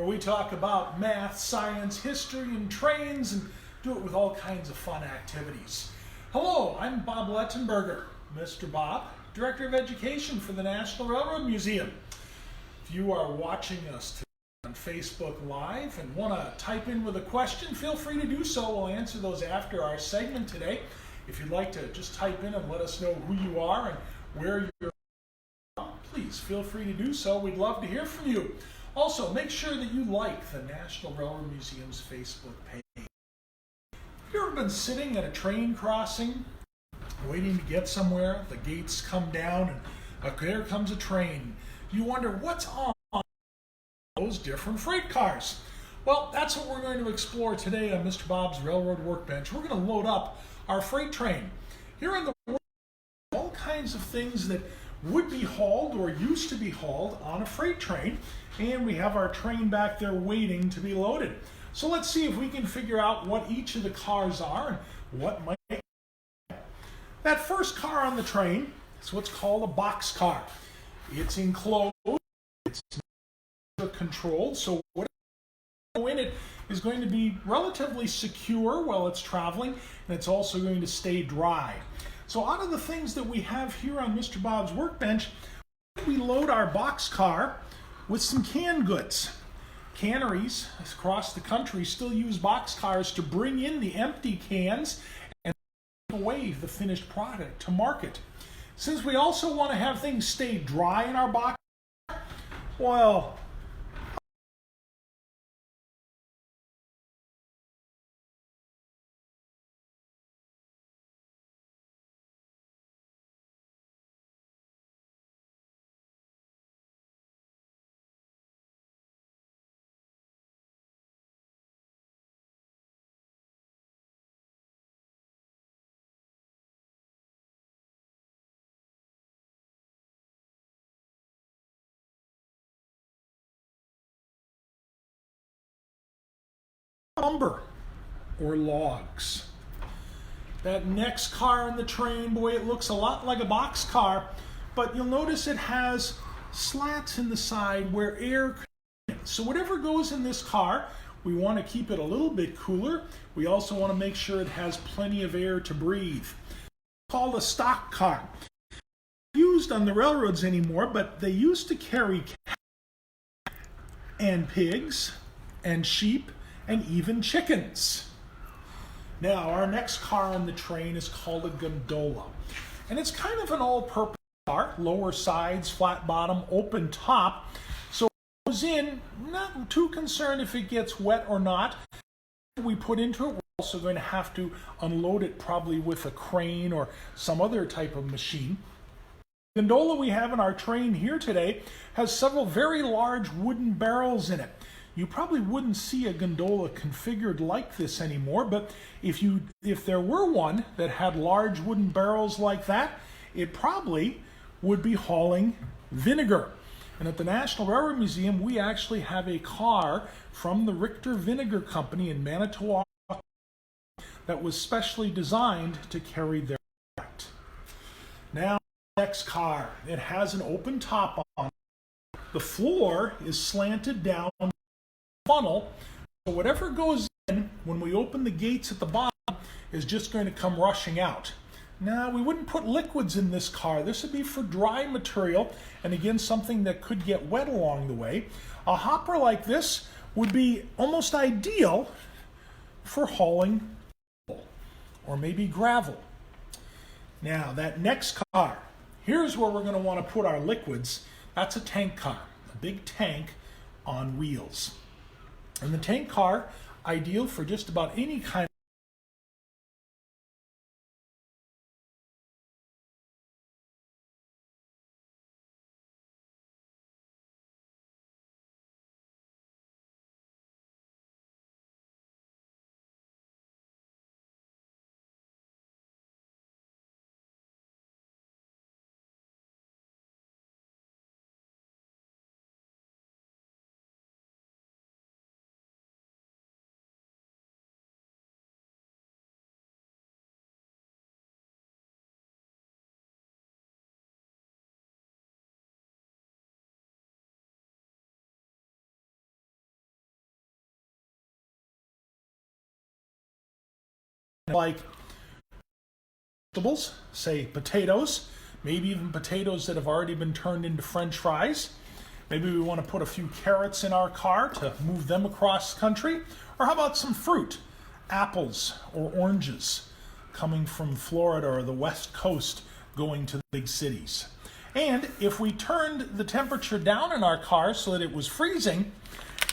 where we talk about math, science, history, and trains, and do it with all kinds of fun activities. Hello, I'm Bob Lettenberger, Mr. Bob, Director of Education for the National Railroad Museum. If you are watching us today on Facebook Live and want to type in with a question, feel free to do so. We'll answer those after our segment today. If you'd like to just type in and let us know who you are and where you're from, please feel free to do so. We'd love to hear from you. Also, make sure that you like the National Railroad Museum's Facebook page. Have you ever been sitting at a train crossing, waiting to get somewhere? The gates come down and there comes a train. You wonder what's on those different freight cars. Well, that's what we're going to explore today on Mr. Bob's Railroad Workbench. We're going to load up our freight train. Here in the world, all kinds of things that would be hauled or used to be hauled on a freight train, and we have our train back there waiting to be loaded. So let's see if we can figure out what each of the cars are and what might be. That first car on the train is what's called a box car. It's enclosed, it's controlled, so whatever in it is going to be relatively secure while it's traveling, and it's also going to stay dry. So out of the things that we have here on Mr. Bob's Workbench, we load our box car with some canned goods. Canneries across the country still use box cars to bring in the empty cans and take away the finished product to market. Since we also want to have things stay dry in our box, well, lumber or logs. That next car in the train, boy, it looks a lot like a box car, but you'll notice it has slats in the side where air could get in. So whatever goes in this car, we want to keep it a little bit cooler. We also want to make sure it has plenty of air to breathe. It's called a stock car. It's not used on the railroads anymore, but they used to carry cattle and pigs and sheep and even chickens. Now, our next car on the train is called a gondola. And it's kind of an all-purpose car, lower sides, flat bottom, open top. So it goes in, not too concerned if it gets wet or not. We put into it, we're also going to have to unload it probably with a crane or some other type of machine. The gondola we have in our train here today has several very large wooden barrels in it. You probably wouldn't see a gondola configured like this anymore, but if there were one that had large wooden barrels like that, it probably would be hauling vinegar. And at the National Railroad Museum, we actually have a car from the Richter Vinegar Company in Manitowoc that was specially designed to carry their product. Now, next car, it has an open top on it. The floor is slanted down funnel, so whatever goes in when we open the gates at the bottom is just going to come rushing out. Now, we wouldn't put liquids in this car. This would be for dry material, and again, something that could get wet along the way. A hopper like this would be almost ideal for hauling coal or maybe gravel. Now, that next car, here's where we're going to want to put our liquids. That's a tank car, a big tank on wheels. And the tank car, ideal for just about any kind like vegetables, say potatoes, maybe even potatoes that have already been turned into French fries. Maybe we want to put a few carrots in our car to move them across country. Or how about some fruit, apples or oranges coming from Florida or the West Coast going to the big cities. And if we turned the temperature down in our car so that it was freezing,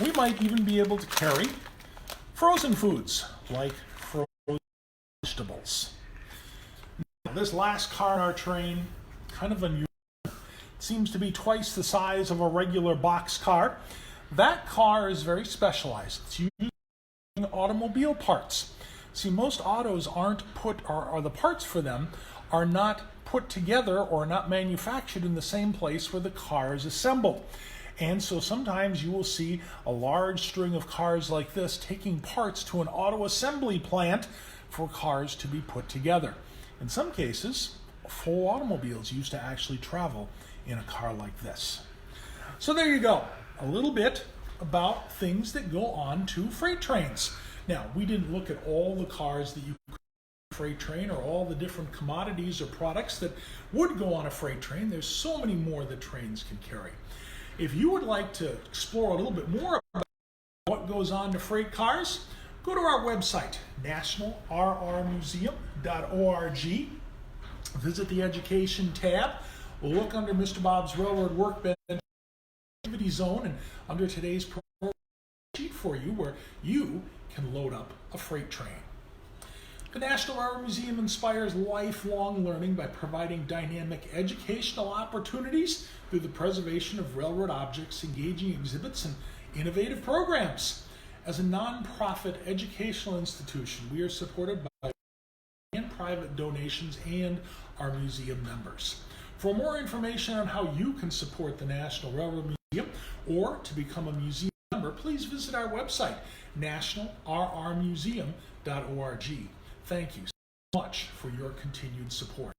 we might even be able to carry frozen foods like frozen vegetables. Now, this last car in our train, kind of unusual. It seems to be twice the size of a regular box car. That car is very specialized. It's using automobile parts. See, most autos aren't put, or the parts for them are not put together or not manufactured in the same place where the car is assembled. And so sometimes you will see a large string of cars like this taking parts to an auto assembly plant for cars to be put together. In some cases, full automobiles used to actually travel in a car like this. So there you go, a little bit about things that go on to freight trains. Now, we didn't look at all the cars that you could freight train or all the different commodities or products that would go on a freight train. There's so many more that trains can carry. If you would like to explore a little bit more about what goes on to freight cars, go to our website, nationalrrmuseum.org. Visit the Education tab. Look under Mr. Bob's Railroad Workbench Activity Zone, and under today's program sheet for you where you can load up a freight train. The National Railroad Museum inspires lifelong learning by providing dynamic educational opportunities through the preservation of railroad objects, engaging exhibits, and innovative programs. As a nonprofit educational institution, we are supported by and private donations and our museum members. For more information on how you can support the National Railroad Museum or to become a museum member, please visit our website, nationalrrmuseum.org. Thank you so much for your continued support.